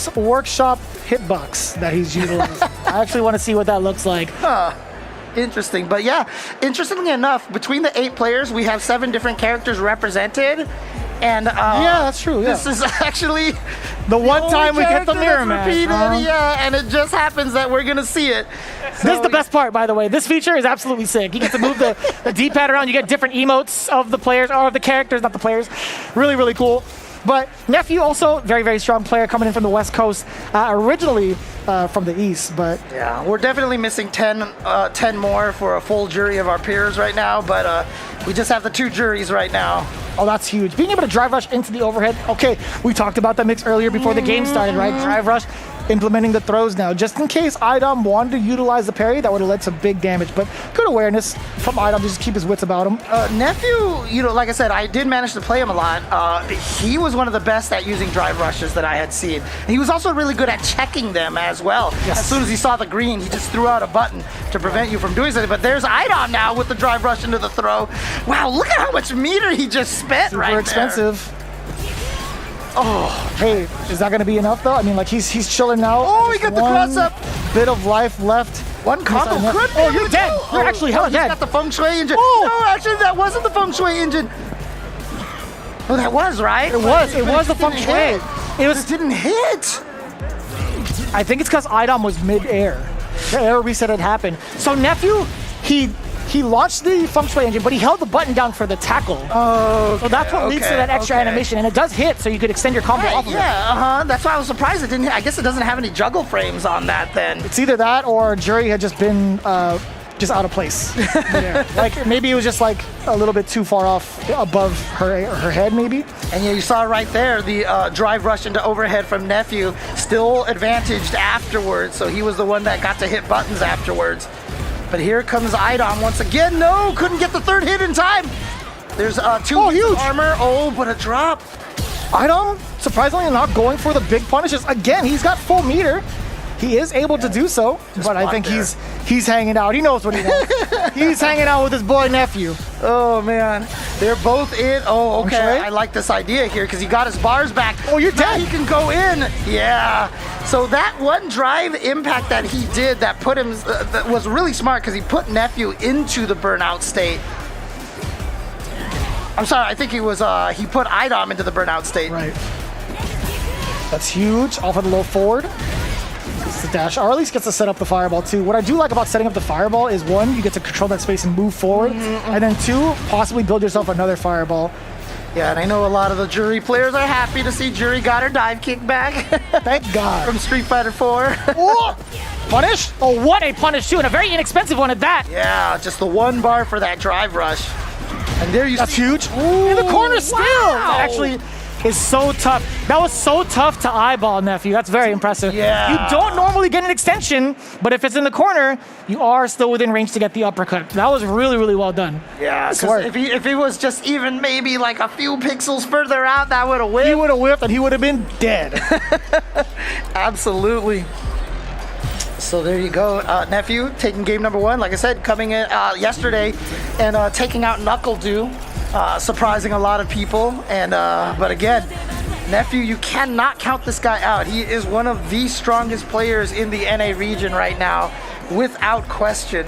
Games Workshop hitbox that he's utilizing. I actually want to see what that looks like. Interesting. But yeah, interestingly enough, between the 8 players, we have 7 different characters represented. And yeah, that's true. This is actually the one time we get the mirror match. Yeah, and it just happens that we're gonna see it. So this is the best part, by the way. This feature is absolutely sick. You get to move the D-pad around. You get different emotes of the players, or of the characters, not the players. Really, really cool. But Nephew also very, very strong player coming in from the West Coast, originally from the East. But yeah, we're definitely missing 10 more for a full jury of our peers right now. But we just have the 2 juries right now. Oh, that's huge. Being able to drive rush into the overhead. Okay, we talked about that mix earlier before the game started, right? Drive rush, implementing the throws now. Just in case Idom wanted to utilize the parry, that would have led to big damage. But good awareness from Idom to just keep his wits about him. Nephew, you know, like I said, I did manage to play him a lot. He was one of the best at using drive rushes that I had seen. He was also really good at checking them as well. Yes. As soon as he saw the green, he just threw out a button to prevent you from doing something. But there's Idom now with the drive rush into the throw. Wow, look at how much meter he just spent. Super right expensive. There. Oh, hey, is that going to be enough though? I mean, like he's chilling now. Oh, he got the cross up. Bit of life left. One combo could be. Oh, you're dead. You're actually hella dead. He's got the feng shui engine. Oh. No, actually, that wasn't the feng shui engine. Oh, that was right. It was the feng shui. It didn't hit. I think it's because Idom was mid-air. The air reset had happened. So Nephew, he launched the feng shui engine, but he held the button down for the tackle. Oh, so that's what leads to that extra animation, and it does hit, so you could extend your combo off of it. Yeah, That's why I was surprised it didn't hit. I guess it doesn't have any juggle frames on that then. It's either that or Jury had just been just out of place. Yeah. Like maybe it was just like a little bit too far off above her head, maybe. And yeah, you saw right there the drive rush into overhead from Nephew, still advantaged afterwards. So he was the one that got to hit buttons afterwards. But here comes Idom once again. No, couldn't get the 3rd hit in time. There's 2 huge armor. Oh, but a drop. Idom, surprisingly not going for the big punishes. Again, he's got full meter. He is able to do so, but I think he's hanging out. He knows what he wants. He's hanging out with his boy Nephew. Oh, man. They're both in. Oh, okay. I like this idea here because he got his bars back. Oh, you're dead. Now he can go in. Yeah. So that one drive impact that he did that put him, that was really smart because he put Nephew into the burnout state. I'm sorry, I think he put Idom into the burnout state. Right. That's huge. Off of the low forward. Gets the dash, or at least gets to set up the fireball too. What I do like about setting up the fireball is 1, you get to control that space and move forward, and then 2, possibly build yourself another fireball. Yeah, and I know a lot of the Jury players are happy to see Jury got her dive kick back. Thank God. From Street Fighter 4. Oh! Punish? Oh, what a punish too, and a very inexpensive one at that. Yeah, just the 1 bar for that drive rush. And there you That's see. huge. Ooh, in the corner still. wow. Actually, is so tough. That was so tough to eyeball, Nephew. That's very impressive. Yeah. You don't normally get an extension, but if it's in the corner, you are still within range to get the uppercut. That was really, really well done. Yeah, because if he was just even maybe like a few pixels further out, that would have whipped. He would have whipped and he would have been dead. Absolutely. So there you go, Nephew taking game number 1. Like I said, coming in yesterday and taking out Knuckle Dew. Surprising a lot of people, and but again, Nephew, you cannot count this guy out. He is one of the strongest players in the NA region right now, without question.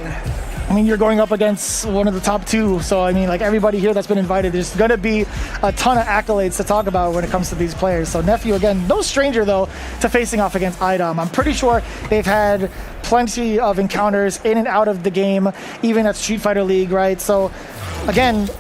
I mean, you're going up against one of the top 2, so I mean, like everybody here that's been invited, there's gonna be a ton of accolades to talk about when it comes to these players. So Nephew, again, no stranger though to facing off against Idom. I'm pretty sure they've had plenty of encounters in and out of the game, even at Street Fighter League, right? So again,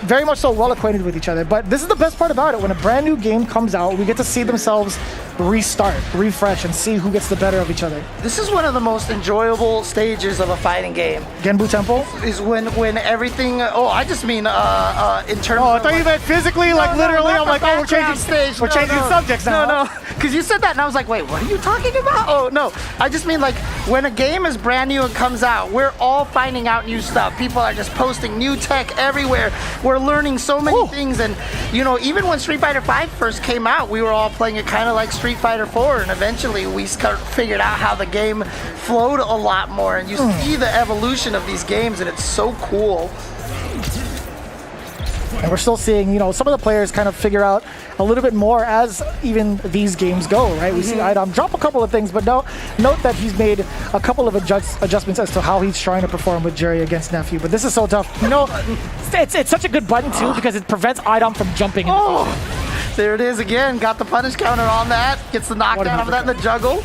very much so well acquainted with each other. But this is the best part about it. When a brand new game comes out, we get to see themselves restart, refresh, and see who gets the better of each other. This is one of the most enjoyable stages of a fighting game. Genbu Temple? Is when everything, I just mean in terms Oh, I thought you meant physically, like literally. I'm like, oh, we're changing stage. We're changing subjects now. No, because you said that and I was like, wait, what are you talking about? Oh, no. I just mean like when a game is brand new and comes out, we're all finding out new stuff. People are just posting new tech everywhere. We're learning so many things, and you know, even when Street Fighter 5 first came out, we were all playing it kind of like Street Fighter 4, and eventually we figured out how the game flowed a lot more, and you see the evolution of these games, and it's so cool. And we're still seeing, you know, some of the players kind of figure out a little bit more as even these games go, right? We see Idom drop a couple of things, but note that he's made a couple of adjustments as to how he's trying to perform with Jerry against Nephew. But this is so tough. You know, it's such a good button too because it prevents Idom from jumping. There it is again. Got the punish counter on that. Gets the knockdown of that in the juggle.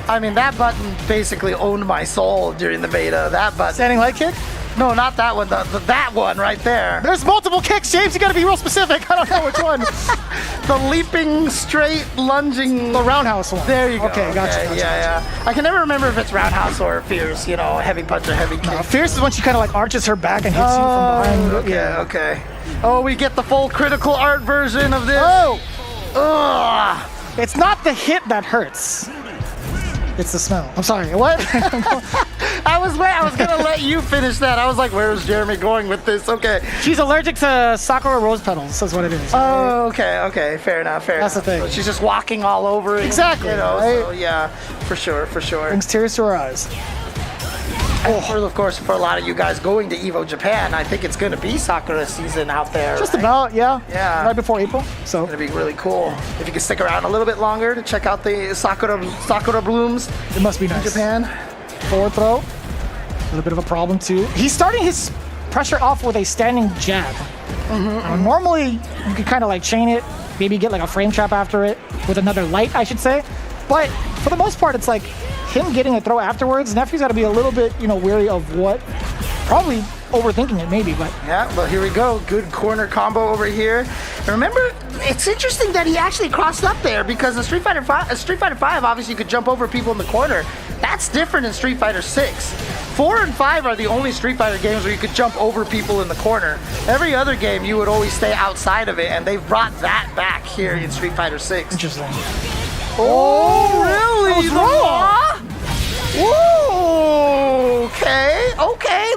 I mean, that button basically owned my soul during the beta. That button. Standing leg kick? No, not that one. That one right there. There's multiple kicks, James. You got to be real specific. I don't know which one. The leaping, straight, lunging. The roundhouse one. There you go. Okay, gotcha. Yeah. I can never remember if it's roundhouse or fierce. You know, heavy punch or heavy kick. Fierce is when she kind of like arches her back and hits you from behind. Okay. Oh, we get the full critical art version of this. Oh! Ugh. It's not the hit that hurts. It's the smell. I'm sorry. What? I was gonna let you finish that. I was like, where's Jeremy going with this? Okay. She's allergic to Sakura rose petals. That's what it is. Oh, okay. Fair enough. That's the thing. So she's just walking all over it. Exactly. You know, right? so yeah, for sure. Brings tears to her eyes. Of course, for a lot of you guys going to Evo Japan, I think it's going to be Sakura season out there. Just right? about, yeah. Yeah. Right before April. So It's going to be really cool. If you can stick around a little bit longer to check out the Sakura blooms it must be in nice. Japan. Forward throw. A little bit of a problem too. He's starting his pressure off with a standing jab. Normally, you could kind of like chain it, maybe get like a frame trap after it with another light, I should say. But for the most part, it's like him getting a throw afterwards. Nephew's got to be a little bit, wary of what. Probably overthinking it, maybe, but. Yeah, well, here we go. Good corner combo over here. Remember, it's interesting that he actually crossed up there because in Street Fighter V, obviously you could jump over people in the corner. That's different in Street Fighter 6. 4 and 5 are the only Street Fighter games where you could jump over people in the corner. Every other game, you would always stay outside of it, and they've brought that back here in Street Fighter 6. Interesting. Oh, really? That was wrong. Ooh, okay.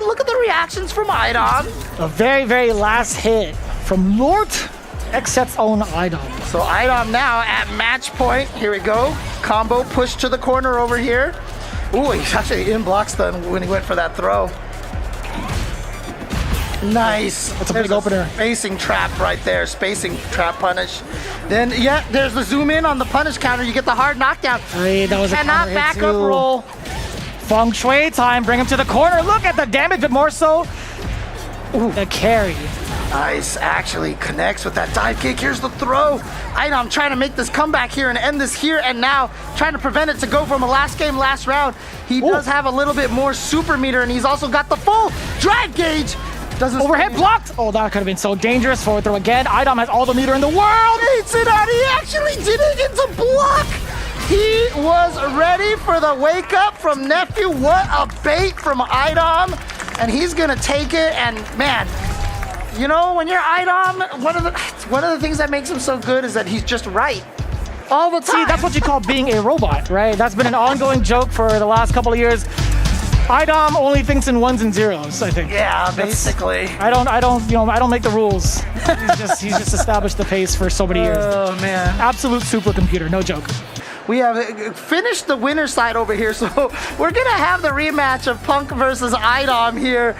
Look at the reactions from Idom. A very, very last hit from Lord Xset's own Idom. So Idom now at match point. Here we go. Combo push to the corner over here. Ooh, he's actually in block stun when he went for that throw. Nice. That's a big opener. Spacing trap right there. Spacing trap punish. Then, yeah, there's the zoom in on the punish counter. You get the hard knockdown. Hey, that was a Cannot counter hit back too. up roll. Feng Shui time. Bring him to the corner. Look at the damage, but more so the carry. Nice, actually connects with that dive kick. Here's the throw. Idom trying to make this comeback here and end this here and now, trying to prevent it to go from a last game, last round. He does have a little bit more super meter, and he's also got the full drive gauge. Doesn't Overhead blocked. Oh, that could have been so dangerous. Forward throw again. Idom has all the meter in the world. Hates it out. He actually didn't get to block. He was ready for the wake up from Nephew. What a bait from Idom. And he's gonna take it, and man, you know, when you're Idom, one of the things that makes him so good is that he's just right all the time. See, that's what you call being a robot, right? That's been an ongoing joke for the last couple of years. Idom only thinks in ones and zeros, I think. Yeah, basically. I don't make the rules. He's just established the pace for so many years. Oh man. Absolute supercomputer, no joke. We have finished the winner side over here, so we're gonna have the rematch of Punk versus Idom here.